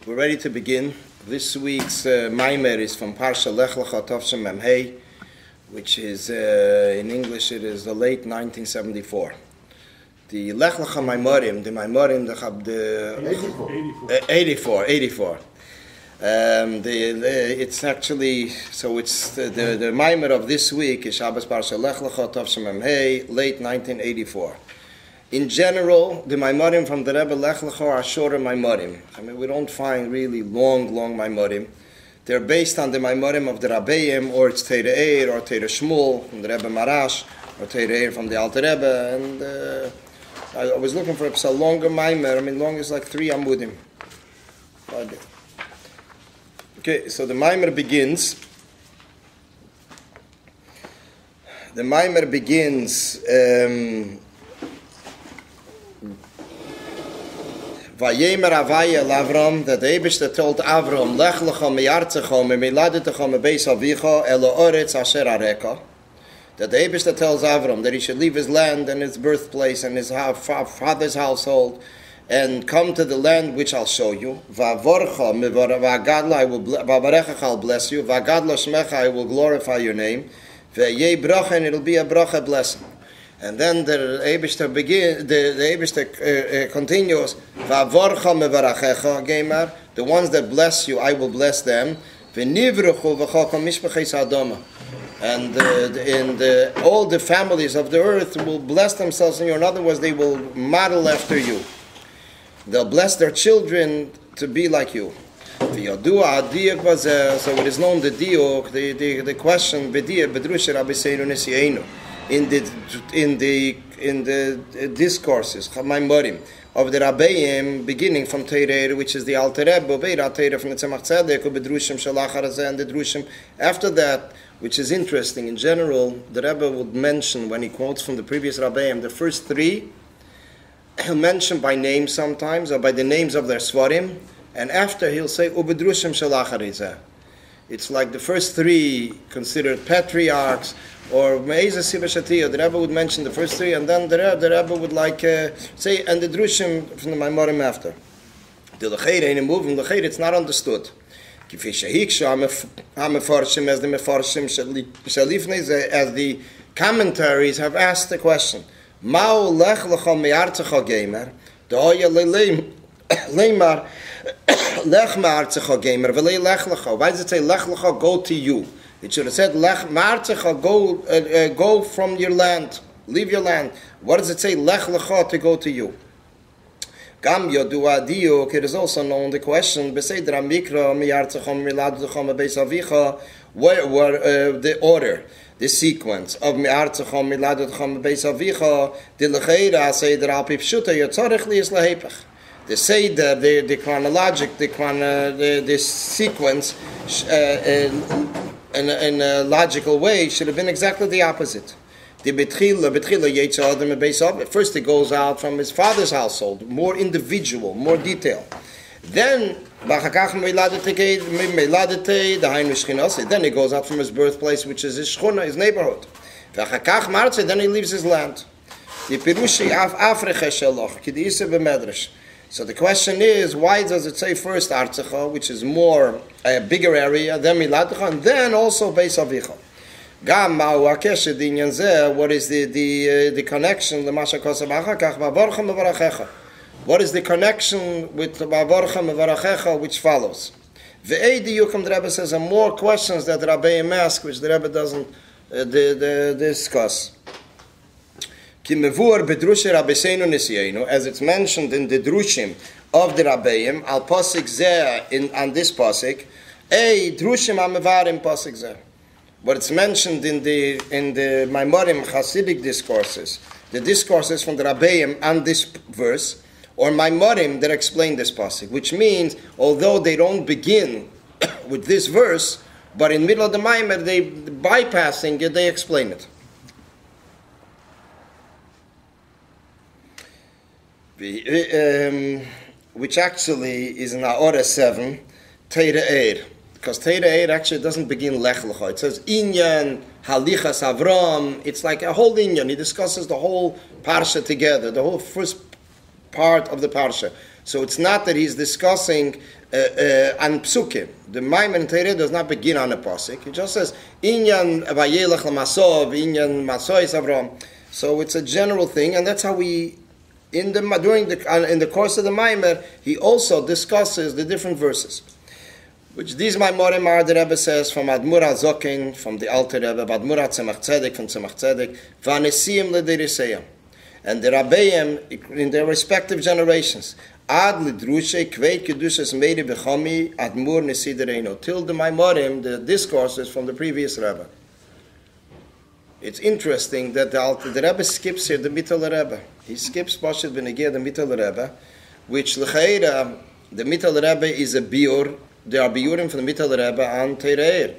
We're ready to begin. This week's Maimer is from Parsha Lech Lecha Tovshem Memhei, which is, in English, it is the late 1974. The Lech Lecha Maimorim, the 84. It's actually, so it's the Maimer of this week is Shabbos Parsha Lech Lecha Tovshem Memhei, late 1984. In general, the Maimorim from the Rebbe Lech Lecha are shorter Maimorim. I mean, we don't find really long Maimorim. They're based on the Maimorim of the Rabbeim, or it's Teira Eir, or Teira Shmuel, from the Rebbe Marash, or Teira Eir from the Alter Rebbe. And I was looking for a longer Maimer. I mean, long is like 3 Amudim. Okay, so the Maimer begins. Vayemer Avaya Lavram, that the Eibishter told Avram, Lech Lecha Meyartzecha Memiladetecha Mebeis Avicha Elo Oretz Asher Areka. That the Eibishter tells Avram that he should leave his land and his birthplace and his father's household and come to the land which I'll show you. Vavorcha Vagadla, I'll bless you. Vagadla Shmecha, I will glorify your name. Veyei Bracha, and it'll be a bracha blessing. And then the Eibishter continues, Va'vorcha mevarachecha, Geimar, the ones that bless you, I will bless them. V'nivruchu v'chokam mishpachis adoma. And all the families of the earth will bless themselves in you. In other words, they will model after you. They'll bless their children to be like you. So it is known the diuk, the question, B'diyah b'drusha Rabbi Seligson in the discourses Maimorim of the Rabbeim, beginning from Teira, which is the Alter Rebbe, Teira from the Tzemach Tzedek, Bedrushim Shalachar and the Drushim. After that, which is interesting, in general, the Rebbe would mention, when he quotes from the previous Rabbeim, the first 3, he'll mention by name sometimes, or by the names of their Svarim, and after he'll say, Ubedrushim Shalachar. It's like the first 3 considered patriarchs, or Me'eza Siva Shatiyah, the Rebbe would mention the first 3, and then the Rebbe would say, and the Drushim from the Maimorim after. The Lecheir ain't moving, Lecheir, it's not understood. Kifi Shehiksha, HaMefarshim, as the Mefarshim Shalifnei, as the commentaries have asked the question, Ma'u Lech Lecha Me'artzecha Geimer, Da'oya Leimar, Lech Me'artzecha Geimer, V'lei Lech Lecha. Why does it say Lech Lecha, go to you? It should have said, Lech Me'artzecha, go from your land, leave your land. What does it say, Lech Lecha, to go to you? Gam Yodua Diuk, it is also known the question, B'seidra Mikra, Me'artzecha, Me'ladecha, Me'beis Avicha, where the order, the sequence of Me'artzecha, Me'ladecha, Me'beis Avicha, the Lecheira, Seidra Alpi Pshuta, Yotzorech Li is Lehepech. They say that the chronologic, the sequence in a logical way should have been exactly the opposite. First, it goes out from his father's household, more individual, more detail. Then, then it goes out from his birthplace, which is his shchuna, his neighborhood. Then he leaves his land. So the question is, why does it say first Artzecha, which is more a bigger area, then Miladecha, and then also Beis Avicha? Gam ma'u hakesher dinyan zeh, what is the connection, the Mashakos Abachakach, Vavorcha Mevarachecha? What is the connection with Vavorcha Mevarachecha, which follows? Ve'ei diyukim, the Rebbe says, are more questions that the Rabbeim ask, which the Rebbe doesn't discuss. As it's mentioned in the Drushim of the Rabbeim, al Pasik Zeh, on this Pasik, Drushim Amevarim Pasik Zeh. But it's mentioned in the Maimorim Hasidic discourses, the discourses from the Rabbeim on this verse, or Maimorim that explain this Pasik, which means, although they don't begin with this verse, but in the middle of the Maimer, they bypassing it, they explain it. Which actually is in Aora 7, Teira Eir. Because Teira Eir actually doesn't begin Lech Lecha. It says Inyan, Halichas Avram. It's like a whole Inyan. He discusses the whole Parsha together, the whole first part of the Parsha. So it's not that he's discussing on psukim. The Maimer in Teireh does not begin on a pasuk. It just says Inyan vayelech lamasov, Inyan masois Avram. So it's a general thing, and that's how we in the course of the Maimer he also discusses the different verses. Which these Maimorim are, the Rebbe says, from Admur HaZokin, from the Alter Rebbe, Admur HaTzemach Tzedek, from Tzemach Tzedek, V'anesiyim l'deriseyam. And the Rabbeim, in their respective generations, Ad l'drushe kveit kedushes meiri b'chomi Admur nesidereino. Till the Maimorim, the discourses from the previous Rebbe. It's interesting that the Rebbe skips here the Mittel Rebbe. He skips Pashut B'Negeh, the Mittel Rebbe, which l'cheira, the Mittel Rebbe is a biur. There are biurim from the Mittel Rebbe and Teireh.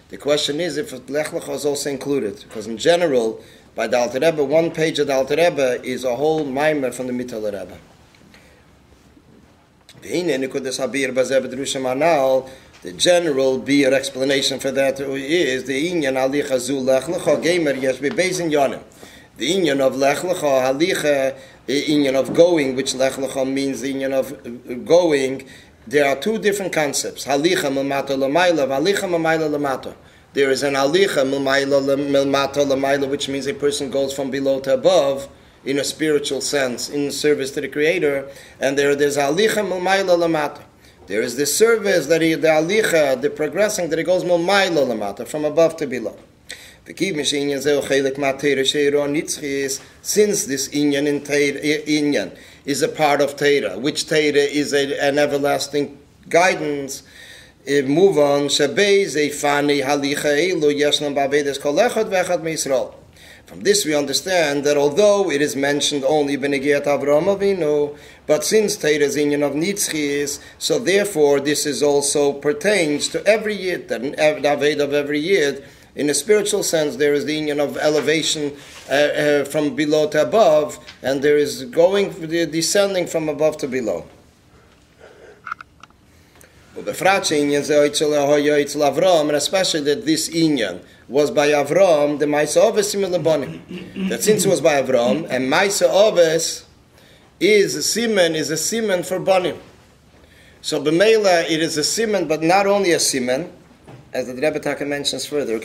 The question is if Lech Lecha is also included, because in general, by the Alter Rebbe, one page of the Alter Rebbe is a whole Maimer from the Mittel Rebbe. The general biur explanation for that is the Inyan Halicha Zu Lech Lecha Gamer Yesh Bebeis in Yonim. The Inyan of Lech Lecha Halicha, the Inyan of going, which Lech Lecha means the Inyan of going. There are two different concepts. Halicha milmato l'mayla, halicha milmayla l'mato. There is an halicha milmato l'mayla, which means a person goes from below to above in a spiritual sense, in service to the Creator. And there's halicha milmayla l'mato. There is the service the halicha, the progressing that it goes milmayla l'mato, from above to below. Since this inyan is a part of Torah, which Torah is an everlasting guidance, move on. From this we understand that although it is mentioned only B'Negiat Avraham Avinu, but since Torah is inyan of Nitzchis, so therefore this is also pertains to every Yid, that in the Aved of every Yid. In a spiritual sense, there is the union of elevation from below to above, and there is descending from above to below. And especially that this inyan was by Avram, the Maisa Oves Similabani. That since it was by Avram, and Maisa Oves is a siman for Banim. So B'meila, it is a siman, but not only a siman, as the Rebbe Taka mentions further, as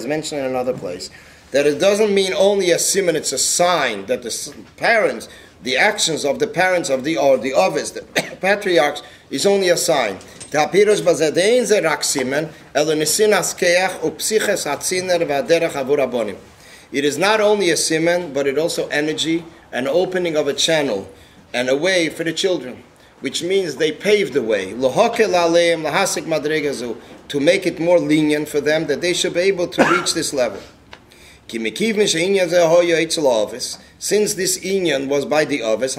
mentioned in another place, that it doesn't mean only a siman, it's a sign that the parents, the actions of the parents of the Ovis, the patriarchs, is only a sign. It is not only a siman, but it also energy, an opening of a channel, and a way for the children. Which means they paved the way, to make it more lenient for them, that they should be able to reach this level. Since this inyan was by the Ovis,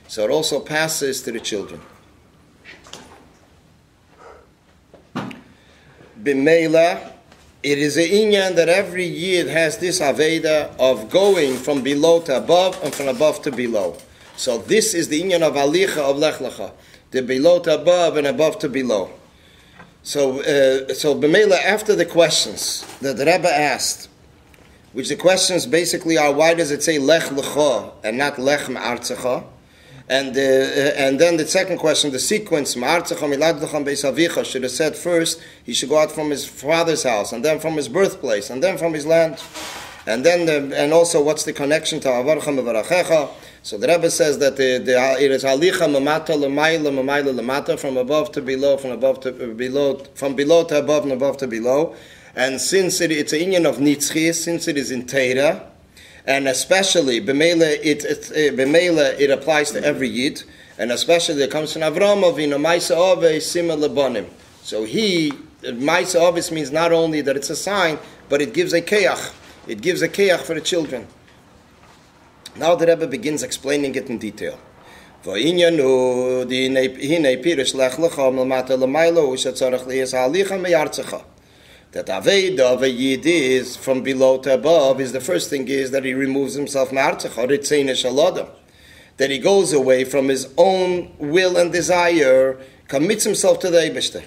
so it also passes to the children. B'meila, it is an inyan that every Yid has this Aveda of going from below to above and from above to below. So this is the inyan of Halicha of Lech Lecha, the below to above and above to below. So B'meila, after the questions that the Rebbe asked, which the questions basically are, why does it say Lech Lecha and not Lech Ma'artzecha? And then the second question, the sequence, Ma'artzecha milad lechem beis avicha, should have said first, he should go out from his father's house, and then from his birthplace, and then from his land. And then, and also, what's the connection to Avarcha Mevarachecha? So the Rebbe says that it is halicha mamata l'mayla l'mata, from above to below, from below to above, and above to below. And since it's an inyan of nitzchis, since it is in Torah, and especially b'meila it applies to every yid, and especially it comes from Avram Avinu, Maisa Oves Sima Lebanim. So Maisa Oves means not only that it's a sign, but it gives a keach. It gives a keach for the children. Now the Rebbe begins explaining it in detail. That Aveda of a Yid is from below to above is the first thing is that he removes himself that he goes away from his own will and desire, commits himself to the Eibishter.